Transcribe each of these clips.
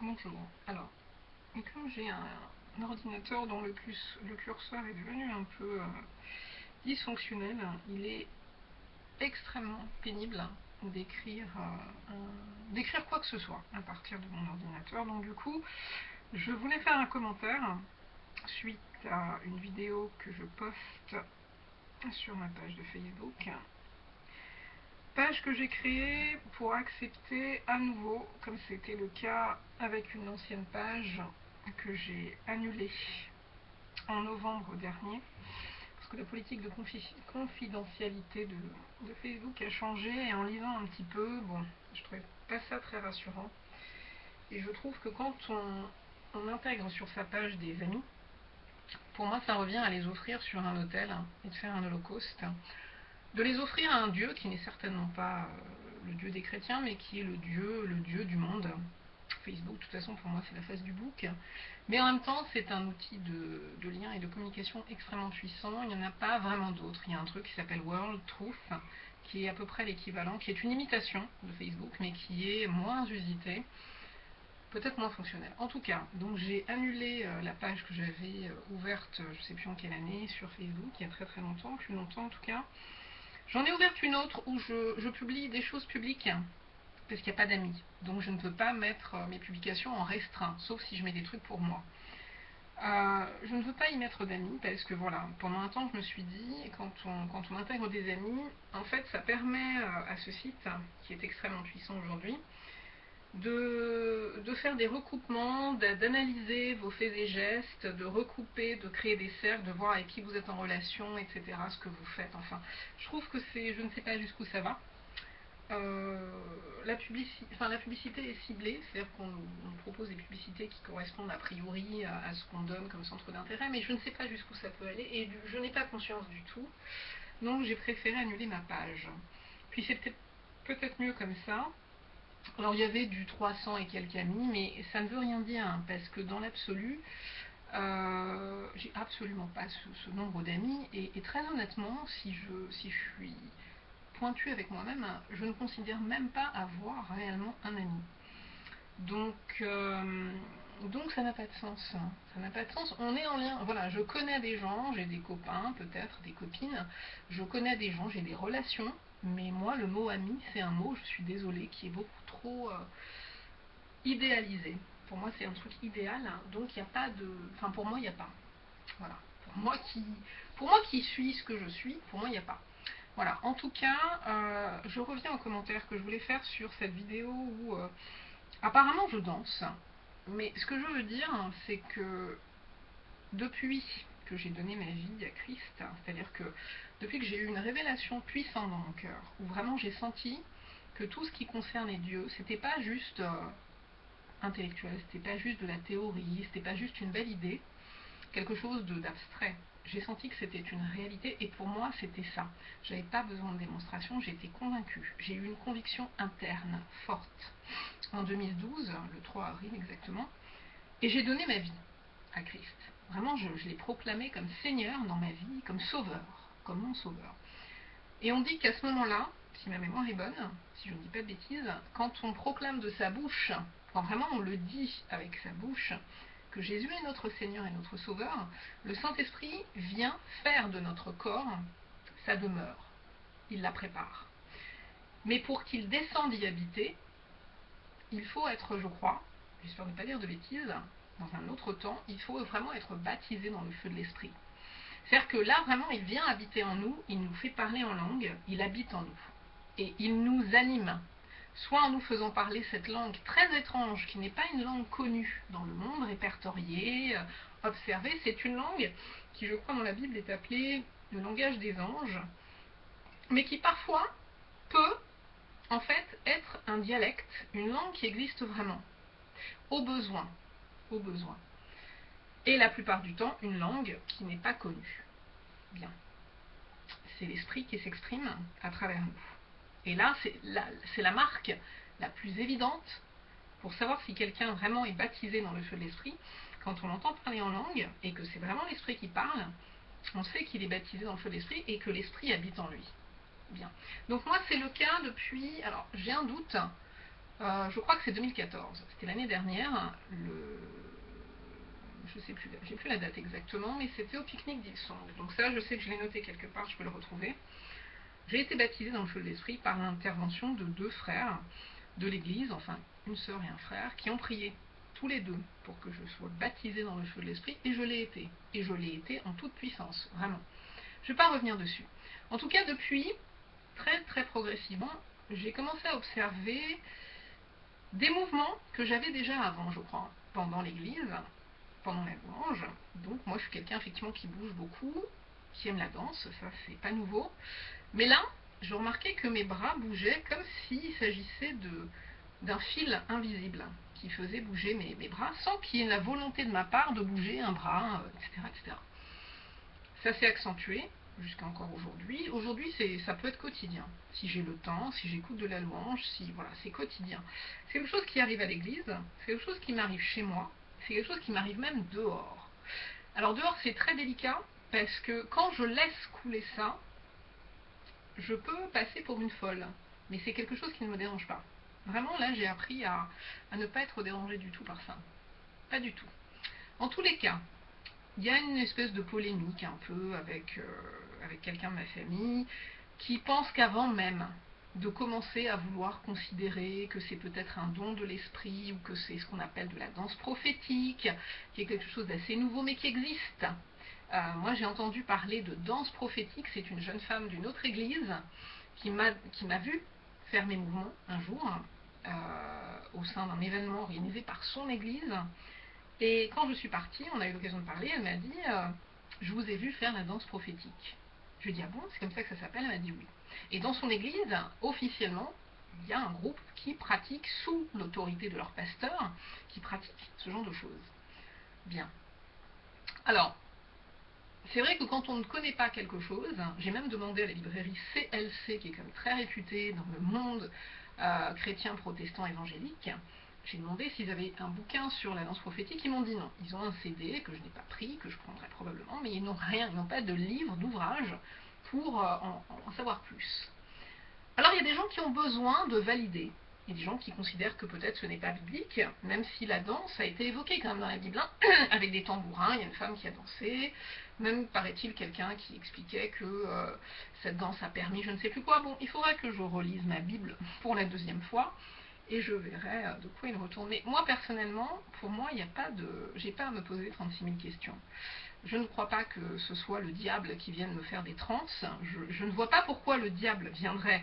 Bonjour. Alors, comme j'ai un ordinateur dont le curseur est devenu un peu dysfonctionnel, il est extrêmement pénible d'écrire quoi que ce soit à partir de mon ordinateur. Donc du coup, je voulais faire un commentaire suite à une vidéo que je poste sur ma page de Facebook. Page que j'ai créée pour accepter à nouveau, comme c'était le cas avec une ancienne page que j'ai annulée en novembre dernier, parce que la politique de confidentialité de Facebook a changé, et en lisant un petit peu, bon, je trouvais pas ça très rassurant. Et je trouve que quand on intègre sur sa page des amis, pour moi ça revient à les offrir sur un autel et de faire un holocauste. De les offrir à un Dieu qui n'est certainement pas le Dieu des chrétiens, mais qui est le Dieu du monde. Facebook, de toute façon, pour moi, c'est la face du bouc. Mais en même temps, c'est un outil de lien et de communication extrêmement puissant. Il n'y en a pas vraiment d'autres. Il y a un truc qui s'appelle World Truth, qui est à peu près l'équivalent, qui est une imitation de Facebook, mais qui est moins usité, peut-être moins fonctionnel. En tout cas, donc j'ai annulé la page que j'avais ouverte, je ne sais plus en quelle année, sur Facebook, il y a très très longtemps, plus longtemps en tout cas. J'en ai ouvert une autre où je publie des choses publiques, parce qu'il n'y a pas d'amis. Donc je ne peux pas mettre mes publications en restreint, sauf si je mets des trucs pour moi. Je ne veux pas y mettre d'amis, parce que voilà, pendant un temps je me suis dit, quand on intègre des amis, en fait ça permet à ce site, qui est extrêmement puissant aujourd'hui, de faire des recoupements, d'analyser vos faits et gestes, de recouper, de créer des cercles, de voir avec qui vous êtes en relation, etc., ce que vous faites. Enfin, je trouve que c'est, je ne sais pas jusqu'où ça va. La publicité est ciblée, c'est-à-dire qu'on nous propose des publicités qui correspondent a priori à ce qu'on donne comme centre d'intérêt, mais je ne sais pas jusqu'où ça peut aller, et je n'ai pas conscience du tout, donc j'ai préféré annuler ma page. Puis c'est peut-être mieux comme ça. Alors il y avait du 300 et quelques amis, mais ça ne veut rien dire, hein, parce que dans l'absolu, j'ai absolument pas ce nombre d'amis, et très honnêtement, si je suis pointue avec moi-même, je ne considère même pas avoir réellement un ami. Donc ça n'a pas de sens. Ça n'a pas de sens. On est en lien. Voilà, je connais des gens, j'ai des copains, peut-être des copines. Je connais des gens, j'ai des relations. Mais moi, le mot ami, c'est un mot, je suis désolée, qui est beaucoup trop idéalisé. Pour moi, c'est un truc idéal. Donc il n'y a pas de. Enfin, pour moi, il n'y a pas. Voilà. Pour moi qui suis ce que je suis, pour moi, il n'y a pas. Voilà, en tout cas, je reviens aux commentaires que je voulais faire sur cette vidéo où apparemment je danse. Mais ce que je veux dire, c'est que depuis que j'ai donné ma vie à Christ, c'est-à-dire que depuis que j'ai eu une révélation puissante dans mon cœur, où vraiment j'ai senti que tout ce qui concernait Dieu, c'était pas juste intellectuel, c'était pas juste de la théorie, c'était pas juste une belle idée, quelque chose d'abstrait. J'ai senti que c'était une réalité, et pour moi c'était ça. J'avais pas besoin de démonstration, j'étais convaincue. J'ai eu une conviction interne forte en 2012, le 3 avril exactement, et j'ai donné ma vie à Christ. Vraiment, je l'ai proclamé comme Seigneur dans ma vie, comme Sauveur, comme mon Sauveur. Et on dit qu'à ce moment-là, si ma mémoire est bonne, si je ne dis pas de bêtises, quand on proclame de sa bouche, quand vraiment on le dit avec sa bouche, que Jésus est notre Seigneur et notre Sauveur, le Saint-Esprit vient faire de notre corps sa demeure. Il la prépare. Mais pour qu'il descende y habiter, il faut être, je crois, j'espère ne pas dire de bêtises, dans un autre temps, il faut vraiment être baptisé dans le feu de l'Esprit. C'est-à-dire que là, vraiment, il vient habiter en nous, il nous fait parler en langue, il habite en nous. Et il nous anime, soit en nous faisant parler cette langue très étrange, qui n'est pas une langue connue dans le monde, répertoriée, observée, c'est une langue qui, je crois, dans la Bible est appelée le langage des anges, mais qui parfois peut, en fait, être un dialecte, une langue qui existe vraiment, au besoin, au besoin. Et la plupart du temps, une langue qui n'est pas connue. Bien. C'est l'esprit qui s'exprime à travers nous. Et là, c'est la marque la plus évidente pour savoir si quelqu'un vraiment est baptisé dans le feu de l'esprit. Quand on l'entend parler en langue et que c'est vraiment l'esprit qui parle, on sait qu'il est baptisé dans le feu de l'esprit et que l'esprit habite en lui. Bien. Donc moi, c'est le cas depuis... Alors, j'ai un doute. Je crois que c'est 2014, c'était l'année dernière, je sais plus, j'ai plus la date exactement, mais c'était au pique-nique d'Ilsong. Donc ça, je sais que je l'ai noté quelque part, je peux le retrouver. J'ai été baptisée dans le feu de l'esprit par l'intervention de 2 frères de l'église, enfin une sœur et un frère, qui ont prié tous les 2 pour que je sois baptisée dans le feu de l'esprit, et je l'ai été. Et je l'ai été en toute puissance, vraiment. Je ne vais pas revenir dessus. En tout cas, depuis, très très progressivement, j'ai commencé à observer des mouvements que j'avais déjà avant, je crois, pendant l'église, pendant la louange. Donc moi je suis quelqu'un effectivement qui bouge beaucoup, qui aime la danse, ça c'est pas nouveau. Mais là, je remarquais que mes bras bougeaient comme s'il s'agissait d'un fil invisible qui faisait bouger mes bras sans qu'il y ait la volonté de ma part de bouger un bras, etc., etc. Ça s'est accentué jusqu'à encore aujourd'hui. Aujourd'hui, ça peut être quotidien. Si j'ai le temps, si j'écoute de la louange, si voilà, c'est quotidien. C'est quelque chose qui arrive à l'église, c'est quelque chose qui m'arrive chez moi, c'est quelque chose qui m'arrive même dehors. Alors dehors, c'est très délicat parce que quand je laisse couler ça, je peux passer pour une folle. Mais c'est quelque chose qui ne me dérange pas. Vraiment, là, j'ai appris à ne pas être dérangée du tout par ça. Pas du tout. En tous les cas, il y a une espèce de polémique un peu avec quelqu'un de ma famille qui pense qu'avant même de commencer à vouloir considérer que c'est peut-être un don de l'esprit ou que c'est ce qu'on appelle de la danse prophétique, qui est quelque chose d'assez nouveau mais qui existe. Moi j'ai entendu parler de danse prophétique, c'est une jeune femme d'une autre église qui m'a vu faire mes mouvements un jour au sein d'un événement organisé par son église. Et quand je suis partie, on a eu l'occasion de parler, elle m'a dit je vous ai vu faire la danse prophétique. Je lui ai dit ah bon, c'est comme ça que ça s'appelle? Elle m'a dit oui. Et dans son église, officiellement, il y a un groupe qui pratique, sous l'autorité de leur pasteur, qui pratique ce genre de choses. Bien. Alors, c'est vrai que quand on ne connaît pas quelque chose, j'ai même demandé à la librairie CLC, qui est quand même très réputée dans le monde chrétien, protestant, évangélique, j'ai demandé s'ils avaient un bouquin sur la danse prophétique, ils m'ont dit non. Ils ont un CD que je n'ai pas pris, que je prendrai probablement, mais ils n'ont rien, ils n'ont pas de livre, d'ouvrage pour en savoir plus. Alors il y a des gens qui ont besoin de valider. Il y a des gens qui considèrent que peut-être ce n'est pas biblique, même si la danse a été évoquée quand même dans la Bible, hein, avec des tambourins, il y a une femme qui a dansé, même paraît-il quelqu'un qui expliquait que cette danse a permis je ne sais plus quoi. Bon, il faudra que je relise ma Bible pour la 2e fois, et je verrai de quoi il retourne. Mais moi personnellement, pour moi, il n'y a pas de... j'ai pas à me poser 36 000 questions. Je ne crois pas que ce soit le diable qui vienne me faire des transes. Je ne vois pas pourquoi le diable viendrait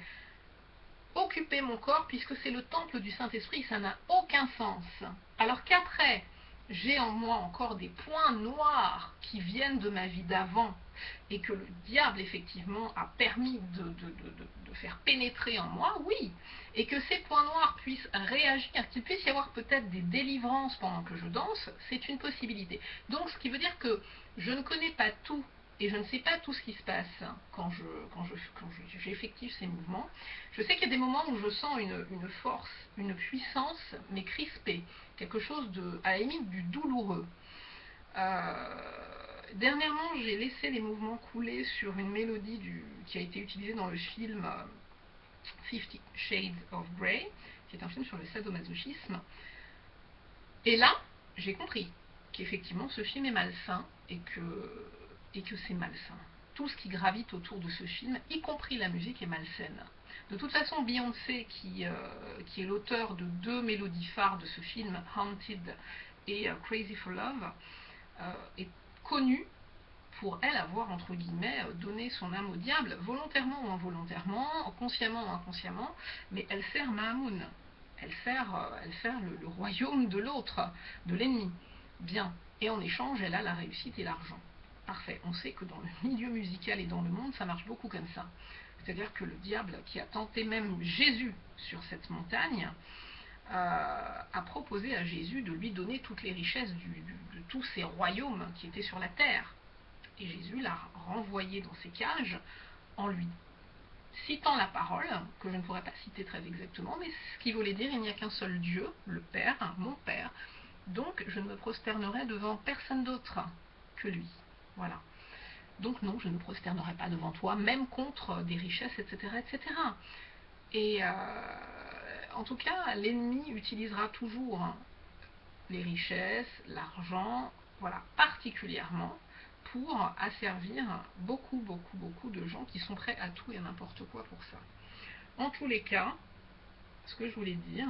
occuper mon corps puisque c'est le temple du Saint-Esprit, ça n'a aucun sens. Alors qu'après, j'ai en moi encore des points noirs qui viennent de ma vie d'avant et que le diable effectivement a permis de faire pénétrer en moi, oui, et que ces points noirs puissent réagir, qu'il puisse y avoir peut-être des délivrances pendant que je danse, c'est une possibilité. Donc ce qui veut dire que je ne connais pas tout et je ne sais pas tout ce qui se passe quand j'effectue ces mouvements. Je sais qu'il y a des moments où je sens une force, une puissance, mais crispée, quelque chose de, à la limite du douloureux. Dernièrement, j'ai laissé les mouvements couler sur une mélodie qui a été utilisée dans le film 50 Shades of Grey, qui est un film sur le sadomasochisme. Et là, j'ai compris qu'effectivement ce film est malsain et que c'est malsain. Tout ce qui gravite autour de ce film, y compris la musique, est malsaine. De toute façon, Beyoncé, qui est l'auteur de 2 mélodies phares de ce film, Haunted et Crazy for Love, est connue pour elle avoir, entre guillemets, donné son âme au diable, volontairement ou involontairement, consciemment ou inconsciemment, mais elle sert Mahamoun. Elle sert le royaume de l'autre, de l'ennemi. Bien. Et en échange, elle a la réussite et l'argent. Parfait. On sait que dans le milieu musical et dans le monde, ça marche beaucoup comme ça. C'est-à-dire que le diable, qui a tenté même Jésus sur cette montagne, a proposé à Jésus de lui donner toutes les richesses de tous ces royaumes qui étaient sur la terre. Et Jésus l'a renvoyé dans ses cages en lui citant la parole, que je ne pourrais pas citer très exactement, mais ce qui voulait dire il n'y a qu'un seul Dieu, le Père, mon Père, donc je ne me prosternerai devant personne d'autre que lui. Voilà. Donc non, je ne me prosternerai pas devant toi, même contre des richesses, etc. etc. Et en tout cas, l'ennemi utilisera toujours les richesses, l'argent, voilà, particulièrement pour asservir beaucoup, beaucoup, beaucoup de gens qui sont prêts à tout et à n'importe quoi pour ça. En tous les cas, ce que je voulais dire,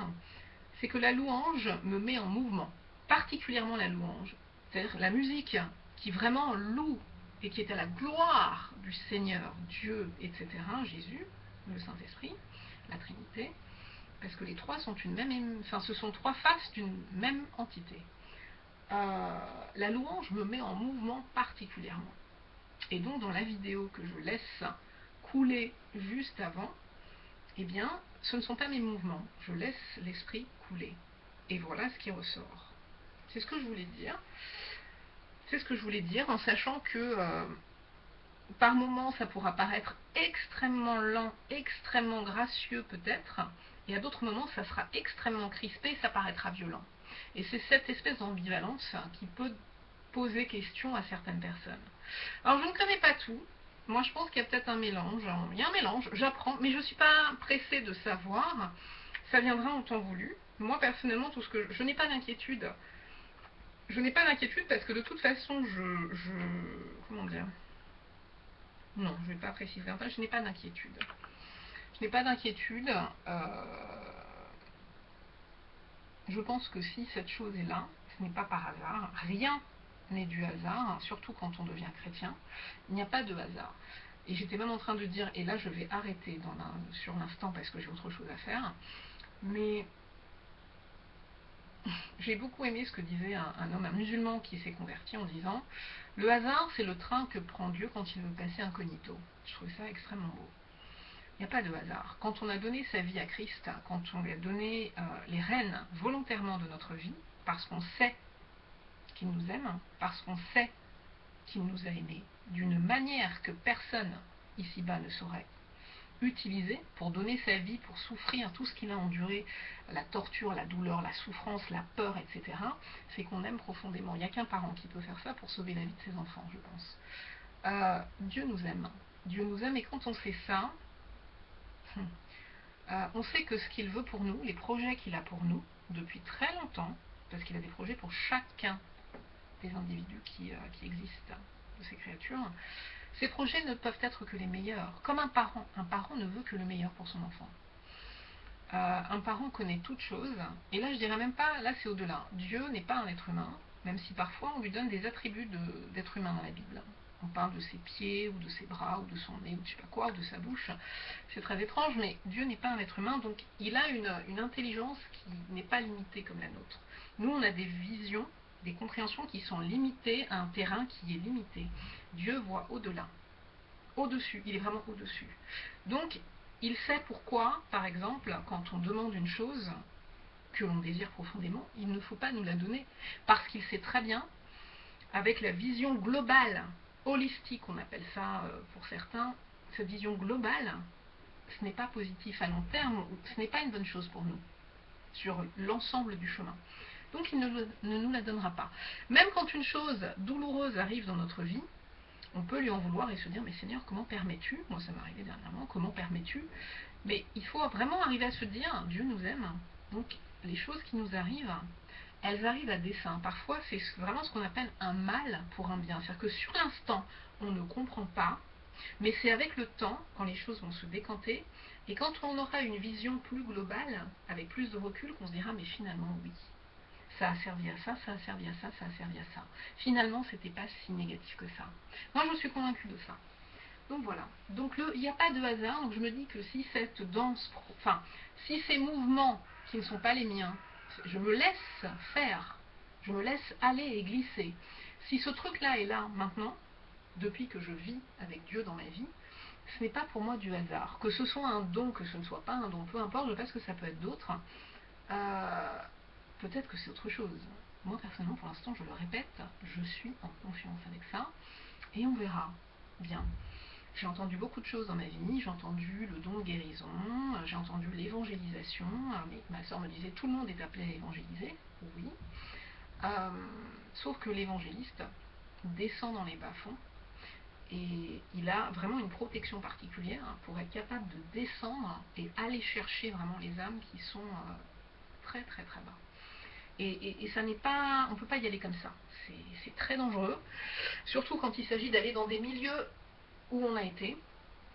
c'est que la louange me met en mouvement, particulièrement la louange, c'est-à-dire la musique qui vraiment loue et qui est à la gloire du Seigneur, Dieu, etc., Jésus, le Saint-Esprit, la Trinité, parce que les trois sont une même, enfin, ce sont trois faces d'une même entité. La louange me met en mouvement particulièrement. Et donc dans la vidéo que je laisse couler juste avant, eh bien, ce ne sont pas mes mouvements. Je laisse l'esprit couler. Et voilà ce qui ressort. C'est ce que je voulais dire. C'est ce que je voulais dire en sachant que par moments ça pourra paraître extrêmement lent, extrêmement gracieux peut-être, et à d'autres moments ça sera extrêmement crispé et ça paraîtra violent. Et c'est cette espèce d'ambivalence qui peut poser question à certaines personnes. Alors je ne connais pas tout. Moi je pense qu'il y a peut-être un mélange. Il y a un mélange, j'apprends, mais je ne suis pas pressée de savoir. Ça viendra en temps voulu. Moi personnellement, tout ce que je n'ai pas d'inquiétude. Je n'ai pas d'inquiétude parce que de toute façon, comment dire? Non, je ne vais pas préciser. Enfin, je n'ai pas d'inquiétude. Je n'ai pas d'inquiétude. Je pense que si cette chose est là, ce n'est pas par hasard. Rien n'est du hasard, surtout quand on devient chrétien. Il n'y a pas de hasard. Et j'étais même en train de dire, et là je vais arrêter sur l'instant parce que j'ai autre chose à faire, mais j'ai beaucoup aimé ce que disait un homme, un musulman qui s'est converti en disant « Le hasard, c'est le train que prend Dieu quand il veut passer incognito ». Je trouvais ça extrêmement beau. Il n'y a pas de hasard. Quand on a donné sa vie à Christ, quand on lui a donné les rênes volontairement de notre vie, parce qu'on sait qu'il nous aime, parce qu'on sait qu'il nous a aimés, d'une manière que personne ici-bas ne saurait utiliser pour donner sa vie, pour souffrir tout ce qu'il a enduré, la torture, la douleur, la souffrance, la peur, etc., c'est qu'on aime profondément. Il n'y a qu'un parent qui peut faire ça pour sauver la vie de ses enfants, je pense. Dieu nous aime. Dieu nous aime et quand on sait ça, on sait que ce qu'il veut pour nous, les projets qu'il a pour nous, depuis très longtemps, parce qu'il a des projets pour chacun des individus qui existent, de ces créatures, ces projets ne peuvent être que les meilleurs. Comme un parent ne veut que le meilleur pour son enfant. Un parent connaît toute chose, et là je dirais même pas, là c'est au-delà. Dieu n'est pas un être humain, même si parfois on lui donne des attributs d'être humain dans la Bible. On parle de ses pieds, ou de ses bras, ou de son nez, ou de je sais pas quoi, ou de sa bouche. C'est très étrange, mais Dieu n'est pas un être humain, donc il a une intelligence qui n'est pas limitée comme la nôtre. Nous, on a des visions, des compréhensions qui sont limitées à un terrain qui est limité. Dieu voit au-delà, au-dessus, il est vraiment au-dessus. Donc, il sait pourquoi, par exemple, quand on demande une chose que l'on désire profondément, il ne faut pas nous la donner, parce qu'il sait très bien, avec la vision globale, holistique, on appelle ça pour certains, cette vision globale, ce n'est pas positif à long terme, ce n'est pas une bonne chose pour nous, sur l'ensemble du chemin. Donc il ne nous la donnera pas. Même quand une chose douloureuse arrive dans notre vie, on peut lui en vouloir et se dire, mais Seigneur, comment permets-tu? Moi, ça m'est arrivé dernièrement, comment permets-tu? Mais il faut vraiment arriver à se dire, Dieu nous aime. Donc, les choses qui nous arrivent, elles arrivent à dessein. Parfois, c'est vraiment ce qu'on appelle un mal pour un bien. C'est-à-dire que sur l'instant, on ne comprend pas, mais c'est avec le temps, quand les choses vont se décanter, et quand on aura une vision plus globale, avec plus de recul, qu'on se dira, mais finalement, oui. Ça a servi à ça, ça a servi à ça, ça a servi à ça. Finalement, c'était pas si négatif que ça. Moi, je suis convaincue de ça. Donc voilà. Donc il n'y a pas de hasard. Donc je me dis que si cette danse, enfin, si ces mouvements qui ne sont pas les miens, je me laisse faire, je me laisse aller et glisser. Si ce truc-là est là maintenant, depuis que je vis avec Dieu dans ma vie, ce n'est pas pour moi du hasard. Que ce soit un don, que ce ne soit pas un don, peu importe, je pense que ça peut être d'autres. Peut-être que c'est autre chose. Moi, personnellement, pour l'instant, je le répète, je suis en confiance avec ça, et on verra bien. J'ai entendu beaucoup de choses dans ma vie, j'ai entendu le don de guérison, j'ai entendu l'évangélisation, mais ma soeur me disait tout le monde est appelé à évangéliser, oui, sauf que l'évangéliste descend dans les bas-fonds, Et il a vraiment une protection particulière pour être capable de descendre et aller chercher vraiment les âmes qui sont très très très bas. Et ça n'est pas, on ne peut pas y aller comme ça. C'est très dangereux, surtout quand il s'agit d'aller dans des milieux où on a été,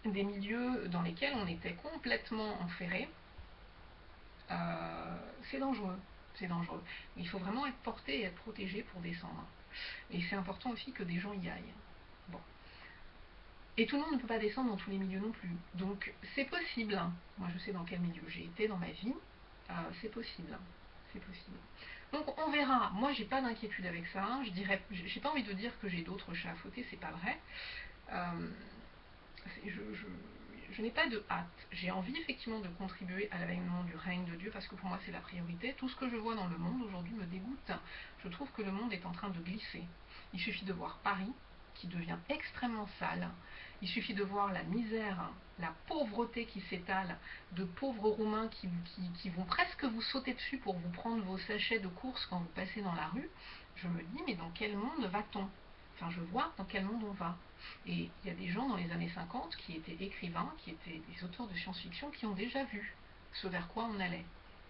des milieux dans lesquels on était complètement enferré. C'est dangereux, c'est dangereux. Il faut vraiment être porté et être protégé pour descendre. Et c'est important aussi que des gens y aillent. Bon. Et tout le monde ne peut pas descendre dans tous les milieux non plus. Donc c'est possible. Moi je sais dans quel milieu j'ai été dans ma vie. C'est possible. C'est possible. Donc on verra. Moi j'ai pas d'inquiétude avec ça. Je dirais, j'ai pas envie de dire que j'ai d'autres chats à fouetter, c'est pas vrai. Je n'ai pas de hâte. J'ai envie effectivement de contribuer à l'avènement du règne de Dieu parce que pour moi c'est la priorité. Tout ce que je vois dans le monde aujourd'hui me dégoûte. Je trouve que le monde est en train de glisser. Il suffit de voir Paris qui devient extrêmement sale. Il suffit de voir la misère, la pauvreté qui s'étale, de pauvres Roumains qui vont presque vous sauter dessus pour vous prendre vos sachets de course quand vous passez dans la rue. Je me dis, mais dans quel monde va-t-on? Enfin, je vois dans quel monde on va. Et il y a des gens dans les années 50 qui étaient écrivains, qui étaient des auteurs de science-fiction, qui ont déjà vu ce vers quoi on allait.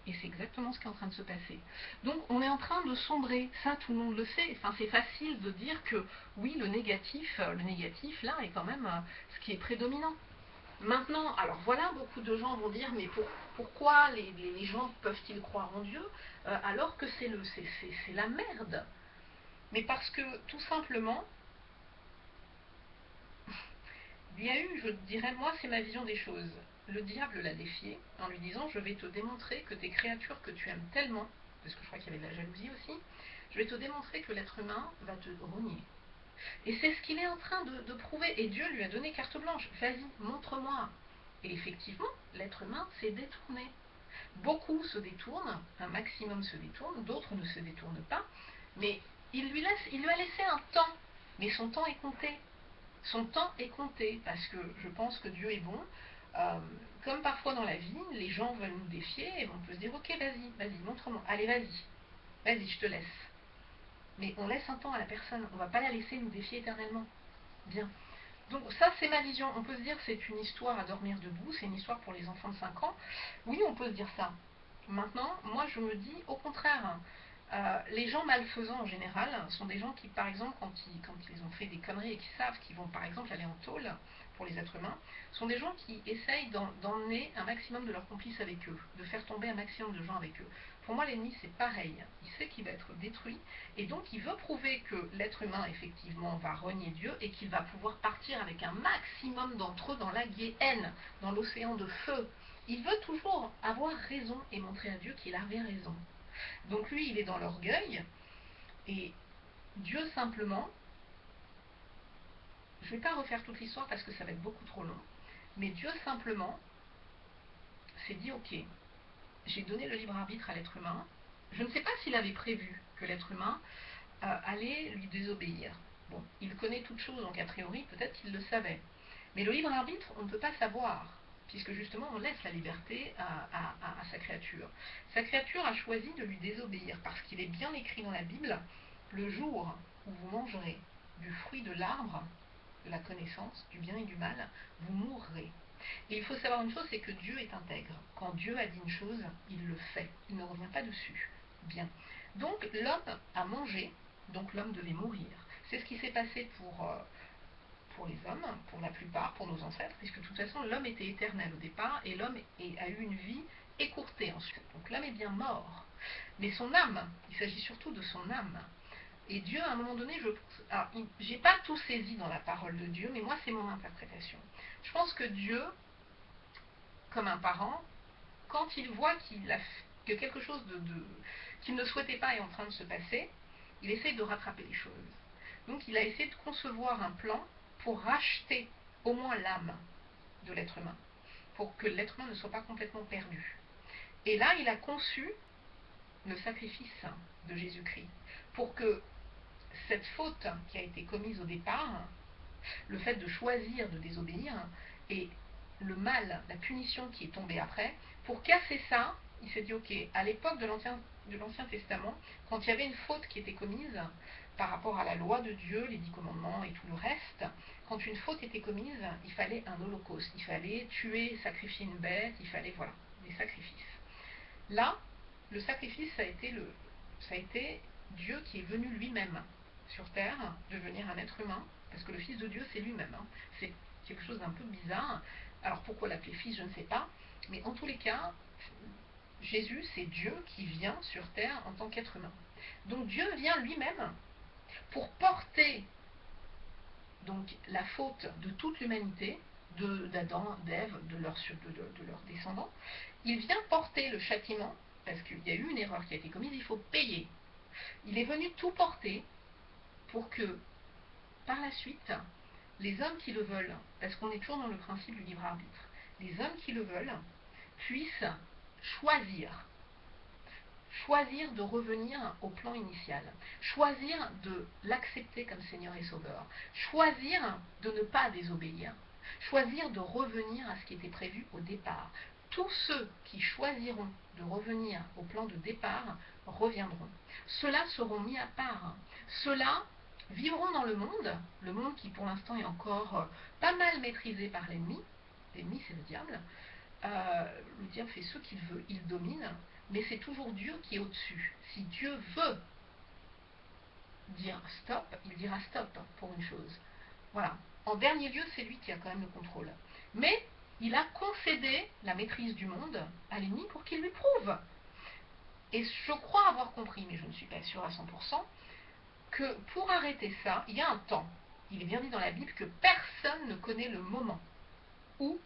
Et c'est exactement ce qui est en train de se passer. Donc on est en train de sombrer, ça tout le monde le sait. Enfin, c'est facile de dire que oui, le négatif là est quand même ce qui est prédominant. Maintenant, alors voilà, beaucoup de gens vont dire, mais pourquoi les gens peuvent-ils croire en Dieu alors que c'est la merde? Mais parce que tout simplement, il y a eu, je dirais, moi c'est ma vision des choses. Le diable l'a défié en lui disant, je vais te démontrer que tes créatures que tu aimes tellement, parce que je crois qu'il y avait de la jalousie aussi, je vais te démontrer que l'être humain va te renier. Et c'est ce qu'il est en train de prouver. Et Dieu lui a donné carte blanche. Vas-y, montre-moi. Et effectivement, l'être humain s'est détourné. Beaucoup se détournent, un maximum se détournent, d'autres ne se détournent pas, mais il lui a laissé un temps. Mais son temps est compté. Son temps est compté, parce que je pense que Dieu est bon. Comme parfois dans la vie, les gens veulent nous défier, et on peut se dire, ok, vas-y, montre-moi, allez, vas-y, je te laisse. Mais on laisse un temps à la personne, on ne va pas la laisser nous défier éternellement. Bien. Donc ça, c'est ma vision. On peut se dire que c'est une histoire à dormir debout, c'est une histoire pour les enfants de 5 ans. Oui, on peut se dire ça. Maintenant, moi, je me dis, au contraire, les gens malfaisants en général sont des gens qui, par exemple, quand ils ont fait des conneries et qui savent qu'ils vont, par exemple, aller en tôle pour les êtres humains, sont des gens qui essayent d'emmener un maximum de leurs complices avec eux, de faire tomber un maximum de gens avec eux. Pour moi, l'ennemi, c'est pareil. Il sait qu'il va être détruit, et donc il veut prouver que l'être humain, effectivement, va renier Dieu, et qu'il va pouvoir partir avec un maximum d'entre eux dans la Guéhenne, dans l'océan de feu. Il veut toujours avoir raison et montrer à Dieu qu'il avait raison. Donc lui, il est dans l'orgueil, et Dieu simplement, je ne vais pas refaire toute l'histoire parce que ça va être beaucoup trop long, mais Dieu simplement s'est dit, ok, j'ai donné le libre arbitre à l'être humain, je ne sais pas s'il avait prévu que l'être humain allait lui désobéir. Bon, il connaît toutes choses, donc a priori, peut-être qu'il le savait. Mais le libre arbitre, on ne peut pas savoir, puisque justement on laisse la liberté à sa créature. Sa créature a choisi de lui désobéir, parce qu'il est bien écrit dans la Bible, le jour où vous mangerez du fruit de l'arbre, de la connaissance, du bien et du mal, vous mourrez. Et il faut savoir une chose, c'est que Dieu est intègre. Quand Dieu a dit une chose, il le fait. Il ne revient pas dessus. Bien. Donc l'homme a mangé, donc l'homme devait mourir. C'est ce qui s'est passé pour les hommes, pour la plupart, pour nos ancêtres, puisque de toute façon l'homme était éternel au départ, et l'homme a eu une vie écourtée ensuite. Donc l'homme est bien mort. Mais son âme, il s'agit surtout de son âme. Et Dieu, à un moment donné, j'ai pas tout saisi dans la parole de Dieu, mais moi c'est mon interprétation. Je pense que Dieu, comme un parent, quand il voit que quelque chose qu'il ne souhaitait pas est en train de se passer, il essaye de rattraper les choses. Donc il a essayé de concevoir un plan pour racheter au moins l'âme de l'être humain, pour que l'être humain ne soit pas complètement perdu. Et là, il a conçu le sacrifice de Jésus-Christ, pour que cette faute qui a été commise au départ, le fait de choisir de désobéir, et le mal, la punition qui est tombée après, pour casser ça, il s'est dit, ok, à l'époque de l'Ancien de l'Ancien Testament, quand il y avait une faute qui était commise par rapport à la loi de Dieu, les 10 commandements et tout le reste, quand une faute était commise, il fallait un holocauste, il fallait tuer, sacrifier une bête, il fallait, voilà, des sacrifices. Là, le sacrifice, ça a été Dieu qui est venu lui-même sur terre, devenir un être humain, parce que le Fils de Dieu, c'est lui-même. Hein. C'est quelque chose d'un peu bizarre. Alors pourquoi l'appeler fils, je ne sais pas. Mais en tous les cas, Jésus, c'est Dieu qui vient sur terre en tant qu'être humain. Donc Dieu vient lui-même pour porter donc la faute de toute l'humanité, d'Adam, d'Ève, de leurs descendants. Il vient porter le châtiment, parce qu'il y a eu une erreur qui a été commise, il faut payer. Il est venu tout porter pour que, par la suite, les hommes qui le veulent, parce qu'on est toujours dans le principe du libre arbitre, les hommes qui le veulent puissent choisir de revenir au plan initial, choisir de l'accepter comme Seigneur et Sauveur, choisir de ne pas désobéir, choisir de revenir à ce qui était prévu au départ. Tous ceux qui choisiront de revenir au plan de départ reviendront. Ceux-là seront mis à part. Ceux-là vivront dans le monde qui pour l'instant est encore pas mal maîtrisé par l'ennemi. L'ennemi, c'est le diable. Le diable fait ce qu'il veut, il domine, mais c'est toujours Dieu qui est au-dessus. Si Dieu veut dire stop, il dira stop pour une chose. Voilà. En dernier lieu, c'est lui qui a quand même le contrôle. Mais il a concédé la maîtrise du monde à l'ennemi pour qu'il lui prouve. Et je crois avoir compris, mais je ne suis pas sûre à 100%, que pour arrêter ça, il y a un temps. Il est bien dit dans la Bible que personne ne connaît le moment où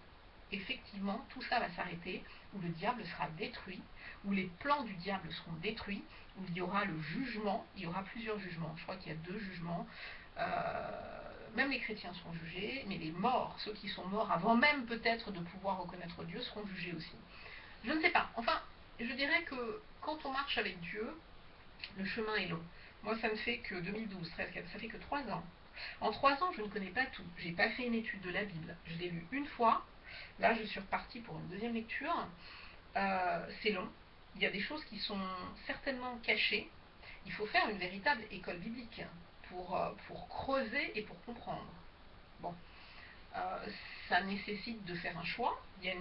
effectivement tout ça va s'arrêter, où le diable sera détruit, où les plans du diable seront détruits, où il y aura le jugement, il y aura plusieurs jugements, je crois qu'il y a 2 jugements, même les chrétiens seront jugés, mais les morts, ceux qui sont morts avant même peut-être de pouvoir reconnaître Dieu, seront jugés aussi. Je ne sais pas, enfin, je dirais que quand on marche avec Dieu, le chemin est long. Moi, ça ne fait que 2012, 13, 14, ça fait que 3 ans. En 3 ans, je ne connais pas tout. J'ai pas fait une étude de la Bible. Je l'ai lu une fois. Là, je suis repartie pour une deuxième lecture. C'est long. Il y a des choses qui sont certainement cachées. Il faut faire une véritable école biblique pour creuser et pour comprendre. Bon, ça nécessite de faire un choix. Il y a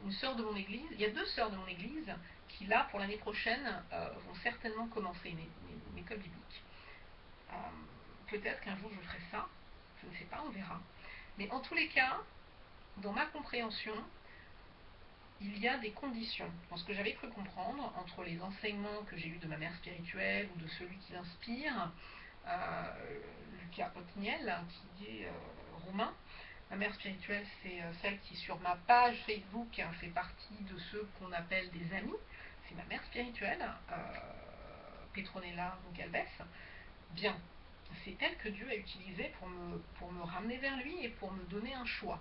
une sœur de mon église, il y a 2 sœurs de mon église qui, là, pour l'année prochaine, vont certainement commencer une école biblique. Peut-être qu'un jour je ferai ça, je ne sais pas, on verra. Mais en tous les cas, dans ma compréhension, il y a des conditions, dans ce que j'avais cru comprendre, entre les enseignements que j'ai eus de ma mère spirituelle ou de celui qui l'inspire, Lucas Otniel, qui est roumain. Ma mère spirituelle, c'est celle qui, sur ma page Facebook, fait partie de ceux qu'on appelle des amis. C'est ma mère spirituelle, Petronella Galvez. Bien, c'est elle que Dieu a utilisée pour me ramener vers lui et pour me donner un choix.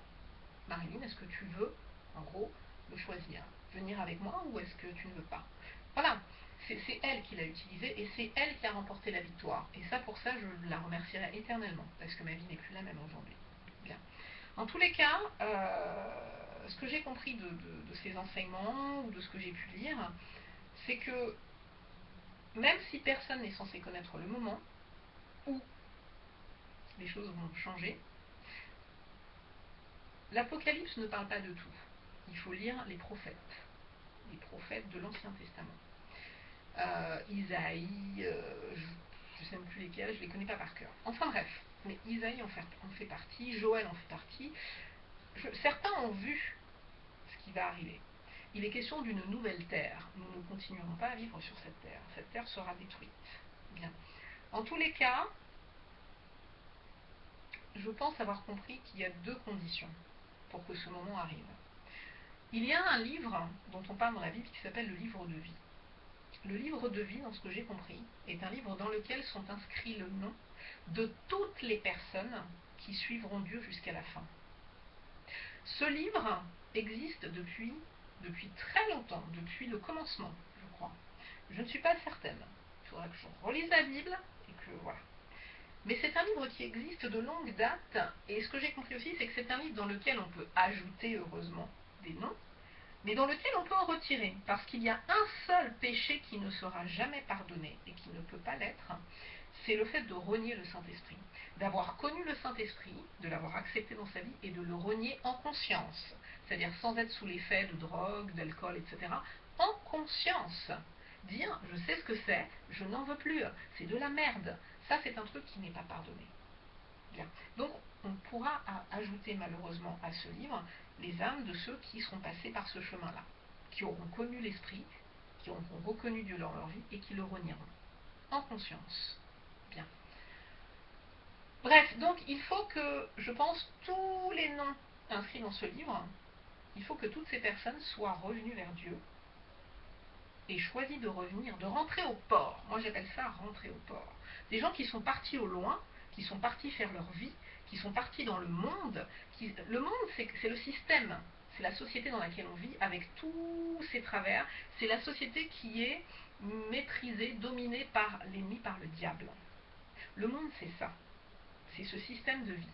Marilyn, est-ce que tu veux, en gros, le choisir, venir avec moi, ou est-ce que tu ne veux pas? Voilà, c'est elle qui l'a utilisé et c'est elle qui a remporté la victoire. Et ça, pour ça, je la remercierai éternellement, parce que ma vie n'est plus la même aujourd'hui. Bien. En tous les cas, ce que j'ai compris de ces enseignements ou de ce que j'ai pu lire, c'est que même si personne n'est censé connaître le moment où les choses vont changer, l'Apocalypse ne parle pas de tout. Il faut lire les prophètes de l'Ancien Testament. Isaïe, je ne sais même plus lesquels, je ne les connais pas par cœur. Enfin bref, mais Isaïe en fait partie, Joël en fait partie. Certains ont vu ce qui va arriver. Il est question d'une nouvelle terre. Nous ne continuerons pas à vivre sur cette terre. Cette terre sera détruite. Bien. En tous les cas, je pense avoir compris qu'il y a 2 conditions pour que ce moment arrive. Il y a un livre dont on parle dans la Bible qui s'appelle le livre de vie. Le livre de vie, dans ce que j'ai compris, est un livre dans lequel sont inscrits le nom de toutes les personnes qui suivront Dieu jusqu'à la fin. Ce livre existe depuis très longtemps, depuis le commencement, je crois. Je ne suis pas certaine. Il faudra que je relise la Bible et que voilà. Mais c'est un livre qui existe de longue date, et ce que j'ai compris aussi, c'est que c'est un livre dans lequel on peut ajouter, heureusement, des noms, mais dans lequel on peut en retirer, parce qu'il y a un seul péché qui ne sera jamais pardonné et qui ne peut pas l'être, c'est le fait de renier le Saint-Esprit, d'avoir connu le Saint-Esprit, de l'avoir accepté dans sa vie et de le renier en conscience, c'est-à-dire sans être sous l'effet de drogue, d'alcool, etc., en conscience. Dire, je sais ce que c'est, je n'en veux plus, c'est de la merde. Ça, c'est un truc qui n'est pas pardonné. Bien. Donc, on pourra ajouter malheureusement à ce livre les âmes de ceux qui seront passés par ce chemin-là, qui auront connu l'Esprit, qui auront reconnu Dieu dans leur vie et qui le renieront, en conscience. Bien. Bref, donc il faut que, je pense, tous les noms inscrits dans ce livre, il faut que toutes ces personnes soient revenues vers Dieu et choisi de revenir, de rentrer au port. Moi j'appelle ça rentrer au port. Des gens qui sont partis au loin, qui sont partis faire leur vie, qui sont partis dans le monde. Le monde, c'est le système, c'est la société dans laquelle on vit, avec tous ses travers. C'est la société qui est maîtrisée, dominée par l'ennemi, par le diable. Le monde, c'est ça. C'est ce système de vie.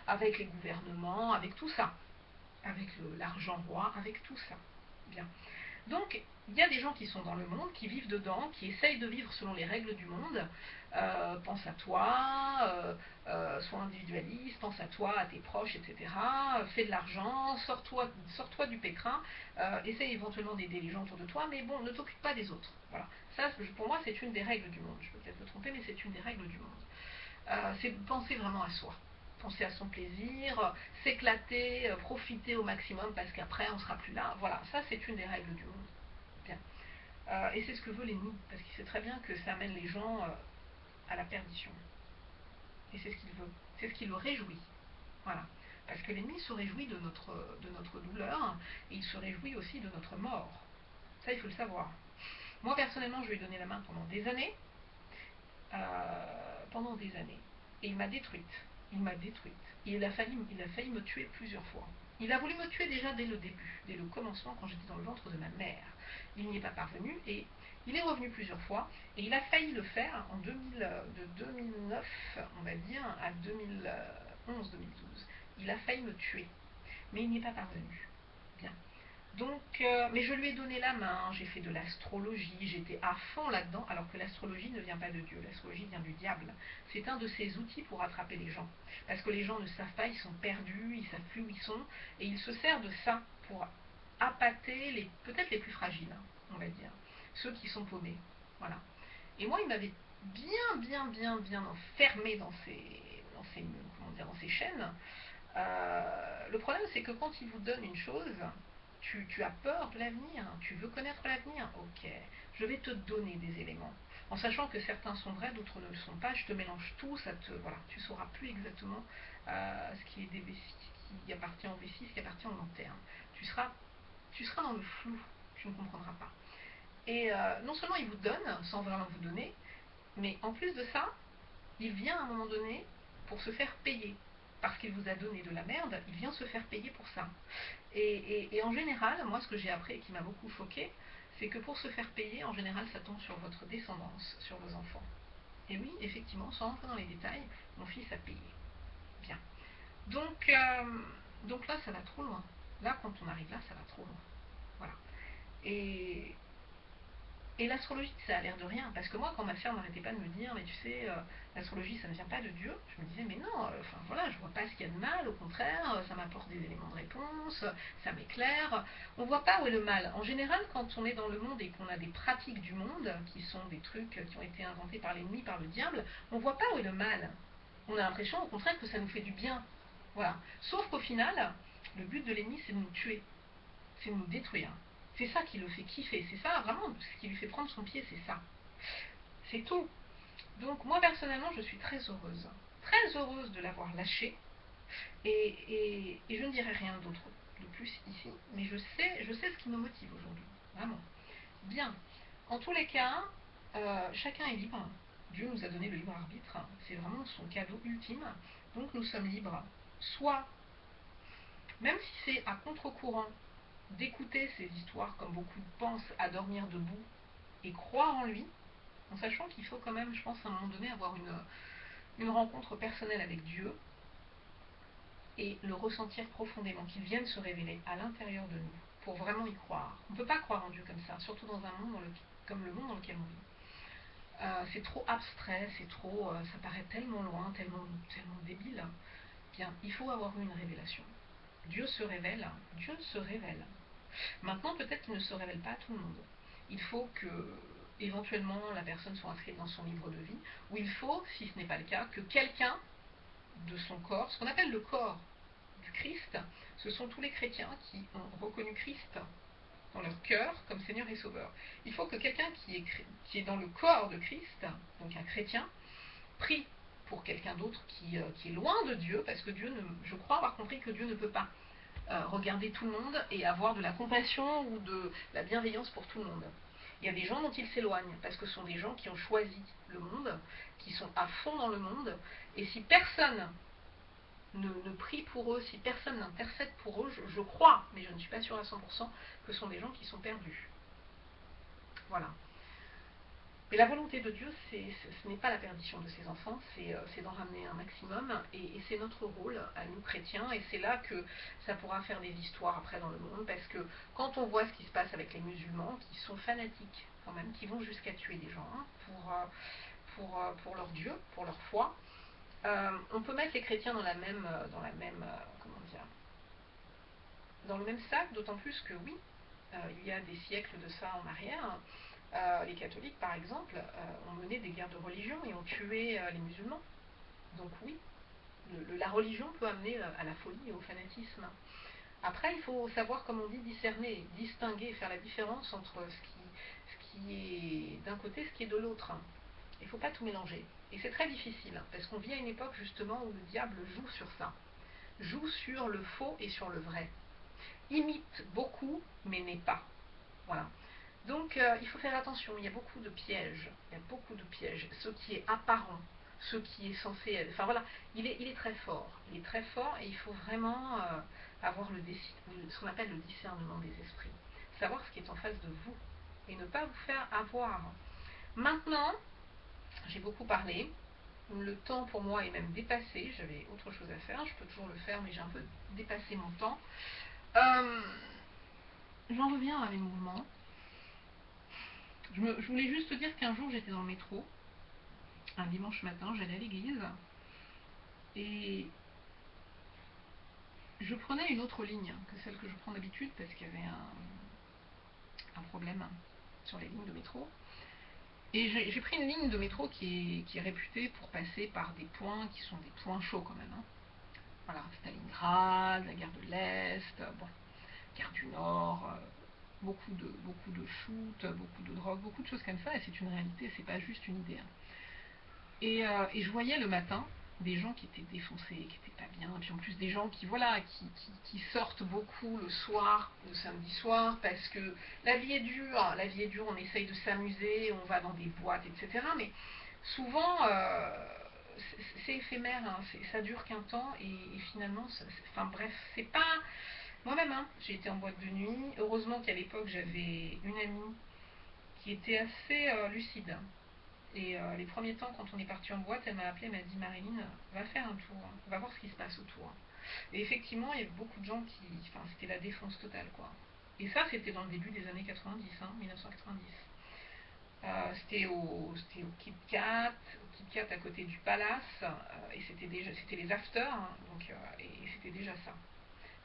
Avec les gouvernements, avec tout ça. Avec l'argent roi, avec tout ça. Bien. Donc, il y a des gens qui sont dans le monde, qui vivent dedans, qui essayent de vivre selon les règles du monde. Pense à toi, sois individualiste, pense à toi, à tes proches, etc. Fais de l'argent, sors-toi du pétrin, essaye éventuellement d'aider les gens autour de toi, mais bon, ne t'occupe pas des autres. Voilà. Ça, pour moi, c'est une des règles du monde. Je peux peut-être me tromper, mais c'est une des règles du monde. C'est penser vraiment à soi. Penser à son plaisir, s'éclater, profiter au maximum parce qu'après on sera plus là. Voilà, ça c'est une des règles du monde. Bien. Et c'est ce que veut l'ennemi, parce qu'il sait très bien que ça amène les gens à la perdition. Et c'est ce qu'il veut, c'est ce qui le réjouit. Voilà. Parce que l'ennemi se réjouit de notre douleur, et il se réjouit aussi de notre mort. Ça, il faut le savoir. Moi, personnellement, je lui ai donné la main pendant des années. Et il m'a détruite. Il m'a détruite. Et il a failli me tuer plusieurs fois. Il a voulu me tuer déjà dès le début, dès le commencement, quand j'étais dans le ventre de ma mère. Il n'y est pas parvenu et il est revenu plusieurs fois et il a failli le faire de 2009, on va dire, à 2011-2012. Il a failli me tuer, mais il n'y est pas parvenu. Bien. Donc, mais je lui ai donné la main, j'ai fait de l'astrologie, j'étais à fond là-dedans, alors que l'astrologie ne vient pas de Dieu, l'astrologie vient du diable. C'est un de ses outils pour attraper les gens. Parce que les gens ne savent pas, ils sont perdus, ils savent plus où ils sont, et il se sert de ça pour appâter peut-être les plus fragiles, on va dire, ceux qui sont paumés. Voilà. Et moi, il m'avait bien enfermé dans ces chaînes. Le problème, c'est que quand il vous donne une chose, tu as peur de l'avenir, tu veux connaître l'avenir. Ok, je vais te donner des éléments. En sachant que certains sont vrais, d'autres ne le sont pas, je te mélange tout, voilà, tu ne sauras plus exactement ce qui est des vessis, qui appartient au vessie, ce qui appartient au long terme. Tu seras dans le flou, tu ne comprendras pas. Et non seulement il vous donne, sans vraiment vous donner, mais en plus de ça, il vient à un moment donné pour se faire payer. Parce qu'il vous a donné de la merde, il vient se faire payer pour ça. Et en général, moi ce que j'ai appris et qui m'a beaucoup choqué, c'est que pour se faire payer, en général, ça tombe sur votre descendance, sur vos enfants. Et oui, effectivement, sans rentrer dans les détails, mon fils a payé. Bien. Donc là, ça va trop loin. Là, quand on arrive là, ça va trop loin. Voilà. Et l'astrologie, ça a l'air de rien, parce que moi, quand ma sœur n'arrêtait pas de me dire, mais tu sais, l'astrologie, ça ne vient pas de Dieu, je me disais, mais non, enfin voilà, je vois pas ce qu'il y a de mal, au contraire, ça m'apporte des éléments de réponse, ça m'éclaire. On voit pas où est le mal. En général, quand on est dans le monde et qu'on a des pratiques du monde, qui sont des trucs qui ont été inventés par l'ennemi, par le diable, on voit pas où est le mal. On a l'impression, au contraire, que ça nous fait du bien. Voilà. Sauf qu'au final, le but de l'ennemi, c'est de nous tuer, c'est de nous détruire. C'est ça qui le fait kiffer, c'est ça vraiment ce qui lui fait prendre son pied, c'est ça. C'est tout. Donc moi personnellement, je suis très heureuse de l'avoir lâché, et je ne dirai rien d'autre de plus ici, mais je sais ce qui me motive aujourd'hui, vraiment. Bien. En tous les cas, chacun est libre. Dieu nous a donné le libre arbitre, c'est vraiment son cadeau ultime. Donc nous sommes libres, soit, même si c'est à contre-courant, d'écouter ces histoires comme beaucoup pensent, à dormir debout et croire en lui, en sachant qu'il faut quand même, je pense, à un moment donné avoir une rencontre personnelle avec Dieu et le ressentir profondément, qu'il vienne se révéler à l'intérieur de nous pour vraiment y croire. On ne peut pas croire en Dieu comme ça, surtout dans un monde comme le monde dans lequel on vit. C'est trop abstrait, c'est trop, ça paraît tellement loin, tellement débile. Bien, il faut avoir eu une révélation. Dieu se révèle, Dieu se révèle. Maintenant, peut-être qu'il ne se révèle pas à tout le monde. Il faut que, éventuellement, la personne soit inscrite dans son livre de vie, ou il faut, si ce n'est pas le cas, que quelqu'un de son corps, ce qu'on appelle le corps du Christ, ce sont tous les chrétiens qui ont reconnu Christ dans leur cœur comme Seigneur et Sauveur. Il faut que quelqu'un qui est dans le corps de Christ, donc un chrétien, prie pour quelqu'un d'autre qui est loin de Dieu, parce que je crois avoir compris que Dieu ne peut pas regarder tout le monde et avoir de la compassion ou de la bienveillance pour tout le monde. Il y a des gens dont il s'éloigne, parce que ce sont des gens qui ont choisi le monde, qui sont à fond dans le monde, et si personne ne prie pour eux, si personne n'intercède pour eux, je crois, mais je ne suis pas sûre à 100%, que ce sont des gens qui sont perdus. Voilà. Et la volonté de Dieu, ce n'est pas la perdition de ses enfants, c'est d'en ramener un maximum, et c'est notre rôle à nous chrétiens, et c'est là que ça pourra faire des histoires après dans le monde, parce que quand on voit ce qui se passe avec les musulmans, qui sont fanatiques quand même, qui vont jusqu'à tuer des gens pour leur Dieu, pour leur foi, on peut mettre les chrétiens dans comment dire, dans le même sac, d'autant plus que oui, il y a des siècles de ça en arrière, les catholiques par exemple ont mené des guerres de religion et ont tué les musulmans. Donc oui, la religion peut amener à la folie et au fanatisme. Après, il faut savoir, comme on dit, discerner, distinguer, faire la différence entre ce qui est d'un côté, ce qui est de l'autre. Il ne faut pas tout mélanger. Et c'est très difficile, parce qu'on vit à une époque justement où le diable joue sur ça. Joue sur le faux et sur le vrai. Imite beaucoup, mais n'est pas. Voilà. Donc il faut faire attention, il y a beaucoup de pièges. Il y a beaucoup de pièges. Ce qui est apparent, ce qui est censé être... Enfin voilà, il est très fort. Il est très fort et il faut vraiment avoir ce qu'on appelle le discernement des esprits. Savoir ce qui est en face de vous et ne pas vous faire avoir. Maintenant, j'ai beaucoup parlé. Le temps pour moi est même dépassé. J'avais autre chose à faire. Je peux toujours le faire, mais j'ai un peu dépassé mon temps. J'en reviens à mes mouvements. Je voulais juste te dire qu'un jour j'étais dans le métro, un dimanche matin, j'allais à l'église, et je prenais une autre ligne que celle que je prends d'habitude parce qu'il y avait un problème sur les lignes de métro. Et j'ai pris une ligne de métro qui est réputée pour passer par des points qui sont des points chauds quand même. Voilà, Stalingrad, la guerre de l'Est, bon, guerre du Nord, beaucoup de shoot, beaucoup de drogue, beaucoup de choses comme ça, et c'est une réalité, c'est pas juste une idée. Et je voyais le matin des gens qui étaient défoncés, qui étaient pas bien, et puis en plus des gens qui sortent beaucoup le soir, le samedi soir, parce que la vie est dure, on essaye de s'amuser, on va dans des boîtes, etc. Mais souvent, c'est éphémère, hein, ça dure qu'un temps, et finalement, enfin bref, c'est pas... Moi-même, hein, j'ai été en boîte de nuit, heureusement qu'à l'époque j'avais une amie qui était assez lucide. Et les premiers temps, quand on est parti en boîte, elle m'a appelé, elle m'a dit Marilyn, va faire un tour, va voir ce qui se passe autour. Et effectivement, il y avait beaucoup de gens enfin, c'était la défonce totale, quoi. Et ça, c'était dans le début des années 90, 1990. C'était au Kit Kat à côté du Palace, et c'était les afters, hein, donc, et c'était déjà ça.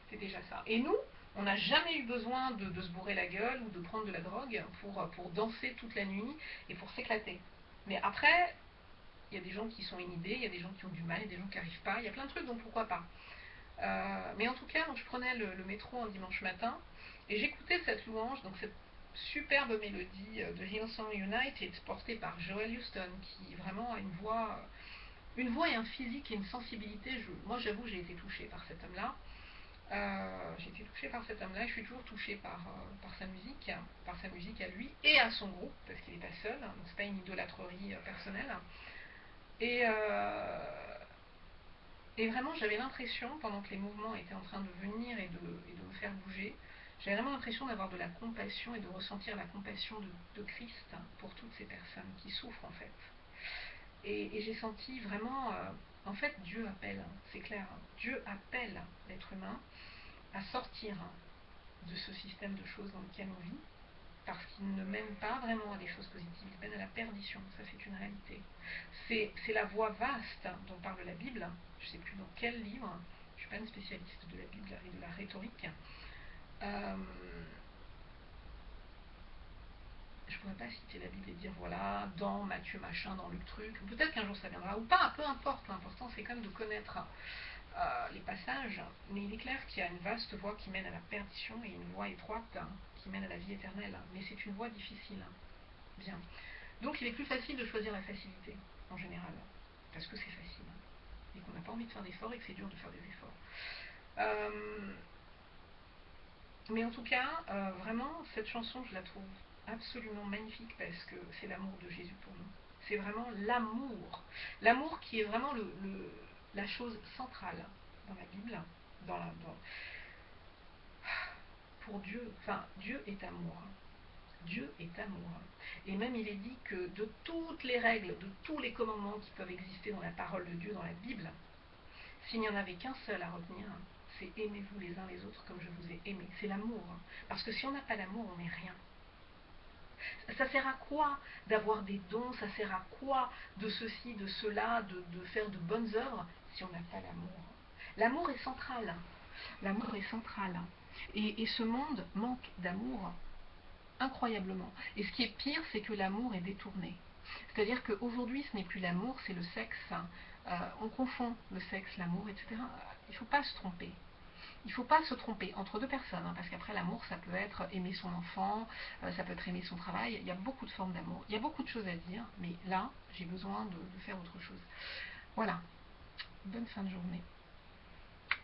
C'était déjà ça. Et nous, on n'a jamais eu besoin de se bourrer la gueule ou de prendre de la drogue pour danser toute la nuit et pour s'éclater. Mais après, il y a des gens qui sont inhibés, il y a des gens qui ont du mal, il y a des gens qui n'arrivent pas, il y a plein de trucs, donc pourquoi pas. Mais en tout cas, donc, je prenais le métro un dimanche matin et j'écoutais cette louange, donc cette superbe mélodie de Hillsong United portée par Joel Houston, qui vraiment a une voix et un physique et une sensibilité. Moi, j'avoue, j'ai été touchée par cet homme-là. J'ai été touchée par cet homme-là, je suis toujours touchée par sa musique à lui et à son groupe, parce qu'il n'est pas seul, donc c'est pas une idolâtrerie personnelle. Et, et vraiment, j'avais l'impression, pendant que les mouvements étaient en train de venir et de me faire bouger, j'avais vraiment l'impression d'avoir de la compassion et de ressentir la compassion de Christ pour toutes ces personnes qui souffrent en fait. Et j'ai senti vraiment, en fait, Dieu appelle, c'est clair, Dieu appelle l'être humain à sortir de ce système de choses dans lequel on vit, parce qu'il ne mène pas vraiment à des choses positives, il mène à la perdition, ça c'est une réalité. C'est la voie vaste dont parle la Bible, je ne sais plus dans quel livre, je ne suis pas une spécialiste de la Bible et de la rhétorique. Je ne pourrais pas citer la Bible et dire voilà, dans Matthieu machin, dans Luc truc, peut-être qu'un jour ça viendra ou pas, peu importe, l'important c'est quand même de connaître les passages, mais il est clair qu'il y a une vaste voie qui mène à la perdition et une voie étroite qui mène à la vie éternelle, mais c'est une voie difficile. Bien. Donc il est plus facile de choisir la facilité, en général, parce que c'est facile, et qu'on n'a pas envie de faire d'efforts et que c'est dur de faire des efforts. Mais en tout cas, vraiment, cette chanson, je la trouve absolument magnifique parce que c'est l'amour de Jésus pour nous. C'est vraiment l'amour. L'amour qui est vraiment la chose centrale dans la Bible, pour Dieu. Enfin, Dieu est amour. Dieu est amour. Et même il est dit que de toutes les règles, de tous les commandements qui peuvent exister dans la parole de Dieu, dans la Bible, s'il n'y en avait qu'un seul à retenir, c'est aimez-vous les uns les autres comme je vous ai aimé. C'est l'amour. Parce que si on n'a pas l'amour, on n'est rien. Ça sert à quoi d'avoir des dons? Ça sert à quoi de ceci, de cela, de faire de bonnes œuvres si on n'a pas l'amour? L'amour est central. L'amour est central. Et ce monde manque d'amour incroyablement. Et ce qui est pire, c'est que l'amour est détourné. C'est-à-dire qu'aujourd'hui, ce n'est plus l'amour, c'est le sexe. On confond le sexe, l'amour, etc. Il ne faut pas se tromper. Il ne faut pas se tromper entre deux personnes, parce qu'après l'amour, ça peut être aimer son enfant, ça peut être aimer son travail, il y a beaucoup de formes d'amour. Il y a beaucoup de choses à dire, mais là, j'ai besoin de faire autre chose. Voilà. Bonne fin de journée.